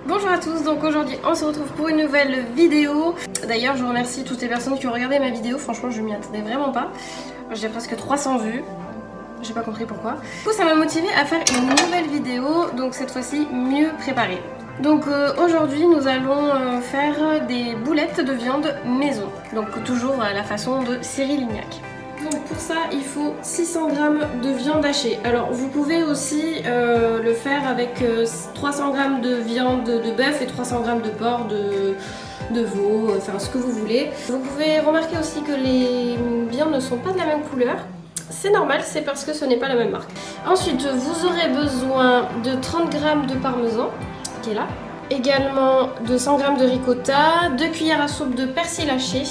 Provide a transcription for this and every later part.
Bonjour à tous, donc aujourd'hui on se retrouve pour une nouvelle vidéo. D'ailleurs je remercie toutes les personnes qui ont regardé ma vidéo, franchement je m'y attendais vraiment pas. J'ai presque 300 vues, j'ai pas compris pourquoi. Du coup ça m'a motivée à faire une nouvelle vidéo, donc cette fois-ci mieux préparée. Donc aujourd'hui nous allons faire des boulettes de viande maison, donc toujours à la façon de Cyril Lignac. Donc pour ça il faut 600 g de viande hachée. Alors vous pouvez aussi le faire avec 300 g de viande de bœuf et 300 g de porc, de veau, enfin ce que vous voulez. Vous pouvez remarquer aussi que les viandes ne sont pas de la même couleur. C'est normal, c'est parce que ce n'est pas la même marque. Ensuite vous aurez besoin de 30 g de parmesan qui est là. Également de 100 g de ricotta, 2 cuillères à soupe de persil haché,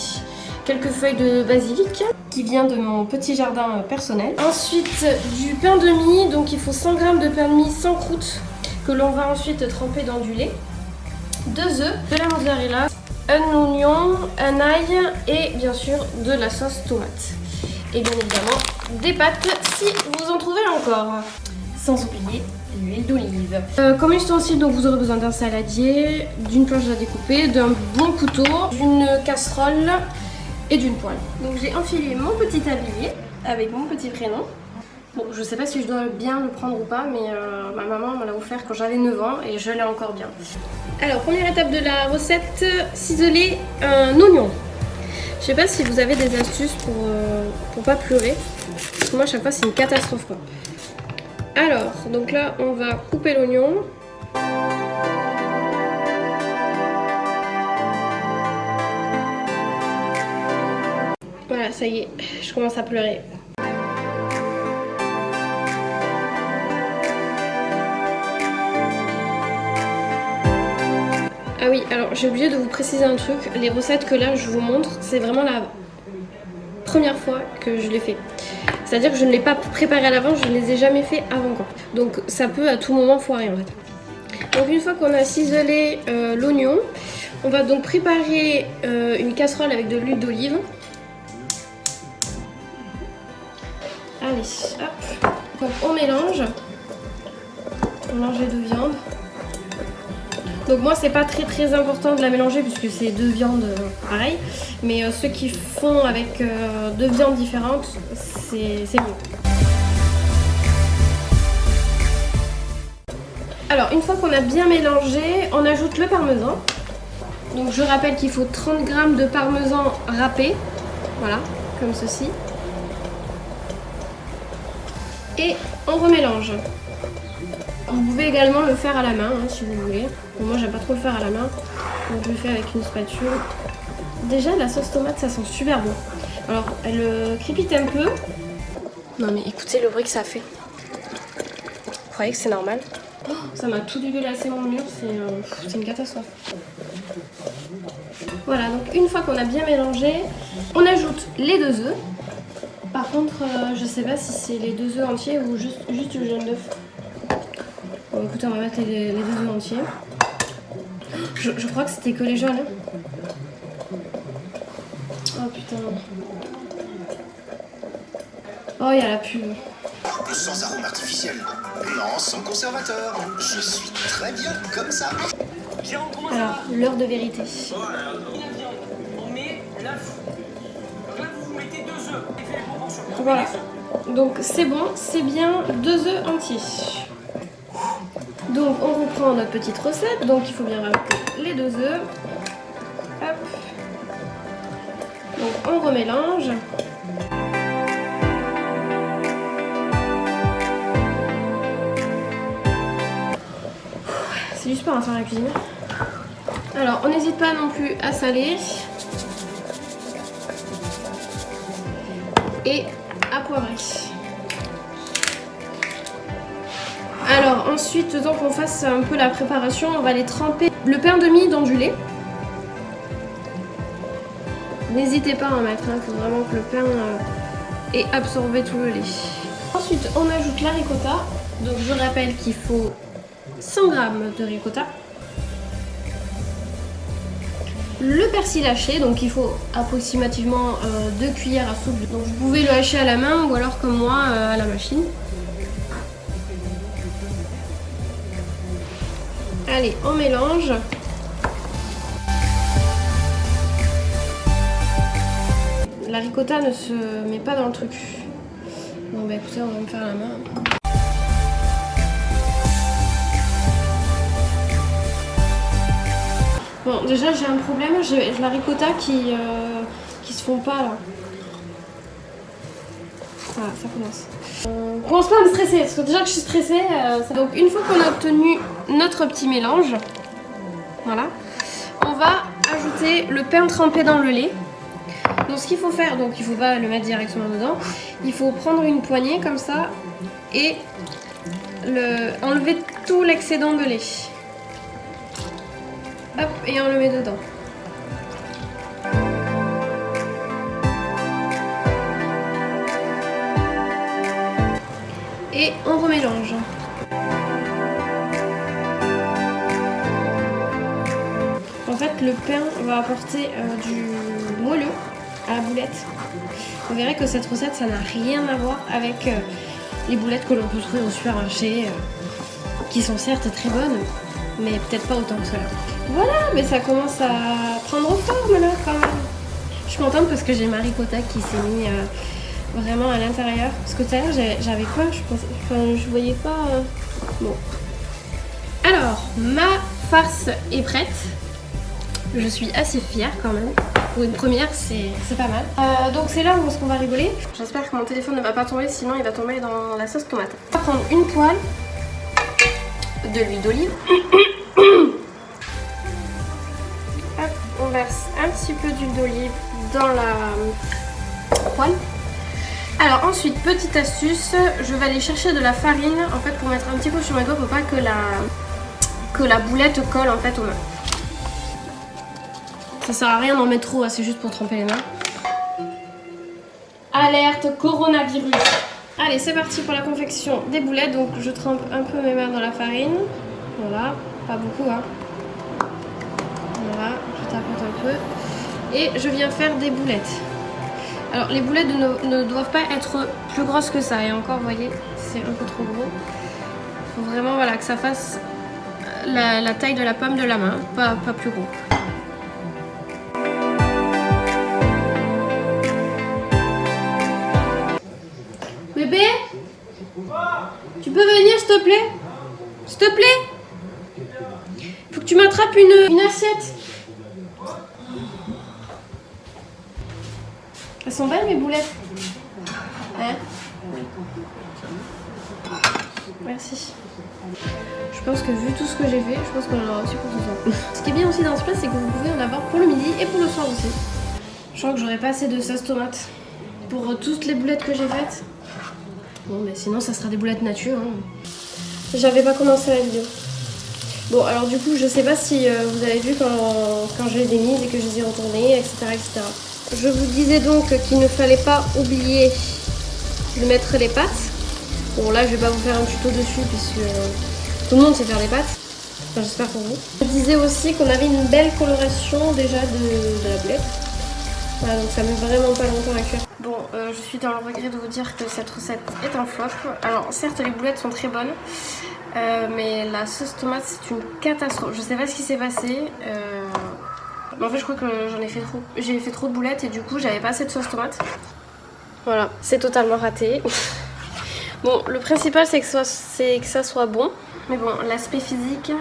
quelques feuilles de basilic qui vient de mon petit jardin personnel. Ensuite du pain de mie, donc il faut 100 g de pain de mie sans croûte que l'on va ensuite tremper dans du lait, 2 œufs, de la mozzarella, un oignon, un ail et bien sûr de la sauce tomate. Et bien évidemment des pâtes si vous en trouvez encore. Sans oublier l'huile d'olive. Comme ustensile, donc vous aurez besoin d'un saladier, d'une planche à découper, d'un bon couteau, d'une casserole et d'une poêle. Donc j'ai enfilé mon petit tablier avec mon petit prénom. Bon, je sais pas si je dois bien le prendre ou pas, mais ma maman me l'a offert quand j'avais 9 ans et je l'ai encore bien. Alors, première étape de la recette, ciseler un oignon. Je sais pas si vous avez des astuces pour pas pleurer. Parce que moi, à chaque fois, c'est une catastrophe, quoi. Alors, donc là, on va couper l'oignon. Voilà, ça y est, je commence à pleurer. Ah oui, alors j'ai oublié de vous préciser un truc. Les recettes que là je vous montre, c'est vraiment la première fois que je les fais. C'est-à-dire que je ne l'ai pas préparé à l'avance, je ne les ai jamais fait avant quoi. Donc ça peut à tout moment foirer en fait. Donc une fois qu'on a ciselé l'oignon, on va donc préparer une casserole avec de l'huile d'olive. Allez, hop. Donc on mélange les deux viandes. Donc moi c'est pas très important de la mélanger puisque c'est deux viandes pareilles. Mais ceux qui font avec deux viandes différentes, c'est mieux. Alors une fois qu'on a bien mélangé, on ajoute le parmesan. Donc je rappelle qu'il faut 30 g de parmesan râpé. Voilà, comme ceci. Et on remélange. Vous pouvez également le faire à la main hein, si vous voulez. Bon, moi j'aime pas trop le faire à la main, donc je le fais avec une spatule. Déjà la sauce tomate ça sent super bon. Alors elle crépite un peu. Non mais écoutez le bruit que ça fait. Vous croyez que c'est normal? Oh, ça m'a tout dégueulassé mon mur, c'est une catastrophe. Voilà, donc une fois qu'on a bien mélangé, on ajoute les 2 œufs. Par contre, je sais pas si c'est les 2 œufs entiers ou juste le jaune d'œuf. Bon, écoutez, on va mettre les 2 œufs entiers. Je crois que c'était que les jaunes. Hein. Oh putain. Oh, il y a la pub. Sans arôme artificiel. Non, sans conservateur. Je suis très bien comme ça. Alors, l'heure de vérité. On met l'œuf. Là, vous mettez 2 œufs. Voilà. Donc c'est bon, c'est bien 2 œufs entiers. Donc on reprend notre petite recette. Donc il faut bien rajouter les 2 œufs. Hop. Donc on remélange. C'est du sport à faire la cuisine. Alors on n'hésite pas non plus à saler. Et à poivrer. Alors ensuite, donc on fasse un peu la préparation, on va aller tremper le pain de mie dans du lait. N'hésitez pas à en mettre, il faut vraiment que le pain ait absorbé tout le lait. Ensuite, on ajoute la ricotta. Donc je rappelle qu'il faut 100 g de ricotta. Le persil haché, donc il faut approximativement 2 cuillères à soupe. Donc vous pouvez le hacher à la main ou alors comme moi à la machine. Allez, on mélange. La ricotta ne se met pas dans le truc. Bon bah écoutez, on va me faire la main. Bon, déjà j'ai un problème, j'ai la ricotta qui se fond pas là. Voilà, ça commence. On commence pas à me stresser, parce que déjà que je suis stressée, Donc une fois qu'on a obtenu notre petit mélange, voilà, on va ajouter le pain trempé dans le lait. Donc ce qu'il faut faire, donc il faut pas le mettre directement dedans, il faut prendre une poignée comme ça et enlever tout l'excédent de lait. Hop, et on le met dedans. Et on remélange. En fait, le pain va apporter du moelleux à la boulette. Vous verrez que cette recette, ça n'a rien à voir avec les boulettes que l'on peut trouver au supermarché, qui sont certes très bonnes, mais peut-être pas autant que cela. Voilà, mais ça commence à prendre forme là quand même. Je suis contente parce que j'ai ma ricotta qui s'est mis vraiment à l'intérieur. Parce que tout à l'heure j'avais peur, je voyais pas. Bon. Alors, ma farce est prête. Je suis assez fière quand même. Pour une première, c'est pas mal. Donc c'est là où est-ce qu'on va rigoler. J'espère que mon téléphone ne va pas tomber, sinon il va tomber dans la sauce tomate. On va prendre une poêle de l'huile d'olive. On verse un petit peu d'huile d'olive dans la poêle. Alors ensuite, petite astuce, je vais aller chercher de la farine en fait pour mettre un petit peu sur mes doigts pour pas que la boulette colle en fait aux mains. Ça sert à rien d'en mettre trop, c'est juste pour tremper les mains. Alerte coronavirus. Allez, c'est parti pour la confection des boulettes. Donc je trempe un peu mes mains dans la farine. Voilà, pas beaucoup hein. Voilà, je tapote un peu. Et je viens faire des boulettes. Alors les boulettes ne doivent pas être plus grosses que ça. Et encore, vous voyez, c'est un peu trop gros. Il faut vraiment voilà, que ça fasse la taille de la paume de la main, pas plus gros. Bébé, tu peux venir s'il te plaît? S'il te plaît? Faut que tu m'attrapes une assiette. Elles sont belles mes boulettes. Hein? Merci. Je pense que vu tout ce que j'ai fait, je pense qu'on en aura aussi pour ce soir. Ce qui est bien aussi dans ce plat, c'est que vous pouvez en avoir pour le midi et pour le soir aussi. Je crois que j'aurais pas assez de sauce tomate pour toutes les boulettes que j'ai faites. Bon, mais sinon, ça sera des boulettes nature. Hein. J'avais pas commencé la vidéo. Bon, alors du coup, je sais pas si vous avez vu quand je les ai mises et que je les ai retournées, etc. etc. Je vous disais donc qu'il ne fallait pas oublier de mettre les pâtes. Bon, là, je vais pas vous faire un tuto dessus puisque tout le monde sait faire les pâtes. Enfin, j'espère pour vous. Je disais aussi qu'on avait une belle coloration déjà de la boulette. Voilà, donc ça met vraiment pas longtemps à cuire. Bon, je suis dans le regret de vous dire que cette recette est un flop. Alors, certes, les boulettes sont très bonnes. Mais la sauce tomate c'est une catastrophe. Je sais pas ce qui s'est passé. Mais en fait je crois que j'ai fait trop de boulettes et du coup j'avais pas assez de sauce tomate. Voilà, c'est totalement raté. Bon, le principal c'est que ça soit bon. Mais bon, l'aspect physique,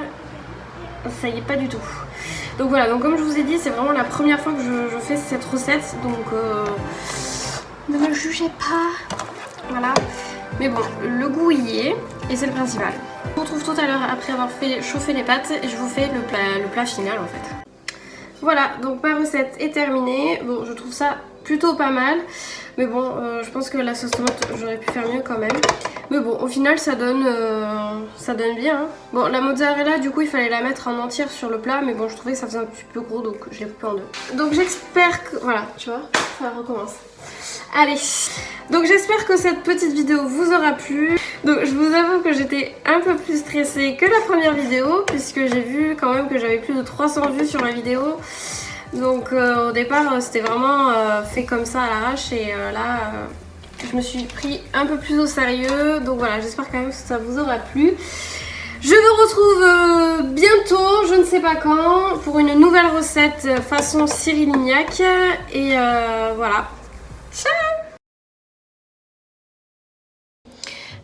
ça y est pas du tout. Donc voilà, donc comme je vous ai dit, c'est vraiment la première fois que je fais cette recette. Donc ne me jugez pas. Voilà. Mais bon, le goût y est et c'est le principal. Je vous retrouve tout à l'heure après avoir fait chauffer les pâtes et je vous fais le plat final en fait. Voilà, donc ma recette est terminée. Bon, je trouve ça plutôt pas mal. Mais bon, je pense que la sauce tomate, j'aurais pu faire mieux quand même. Mais bon, au final, ça donne bien. Hein. Bon, la mozzarella, du coup, il fallait la mettre en entière sur le plat. Mais bon, je trouvais que ça faisait un petit peu gros, donc je l'ai coupé en deux. Donc j'espère que... Voilà, tu vois, ça recommence. Allez, donc j'espère que cette petite vidéo vous aura plu. Donc je vous avoue que j'étais un peu plus stressée que la première vidéo, puisque j'ai vu quand même que j'avais plus de 300 vues sur ma vidéo. Donc au départ c'était vraiment fait comme ça à l'arrache et là je me suis pris un peu plus au sérieux. Donc voilà, j'espère quand même que ça vous aura plu. Je vous retrouve bientôt, je ne sais pas quand, pour une nouvelle recette façon Cyril Lignac. Et voilà. Ciao!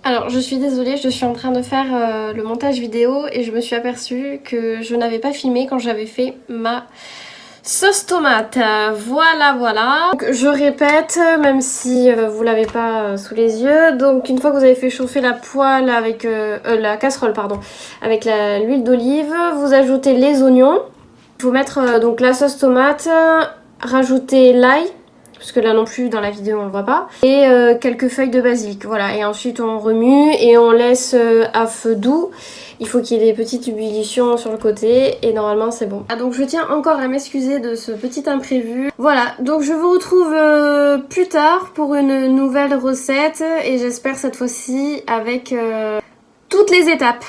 Alors je suis désolée, je suis en train de faire le montage vidéo et je me suis aperçue que je n'avais pas filmé quand j'avais fait ma sauce tomate. Voilà. Donc, je répète, même si vous l'avez pas sous les yeux. Donc une fois que vous avez fait chauffer la poêle avec la casserole pardon, avec l'huile d'olive, vous ajoutez les oignons. Il faut mettre donc la sauce tomate, rajouter l'ail. Parce que là non plus dans la vidéo on le voit pas. Et quelques feuilles de basilic, voilà. Et ensuite on remue et on laisse à feu doux. Il faut qu'il y ait des petites ébullitions sur le côté et normalement c'est bon. Ah, donc je tiens encore à m'excuser de ce petit imprévu. Voilà, donc je vous retrouve plus tard pour une nouvelle recette. Et j'espère cette fois-ci avec toutes les étapes.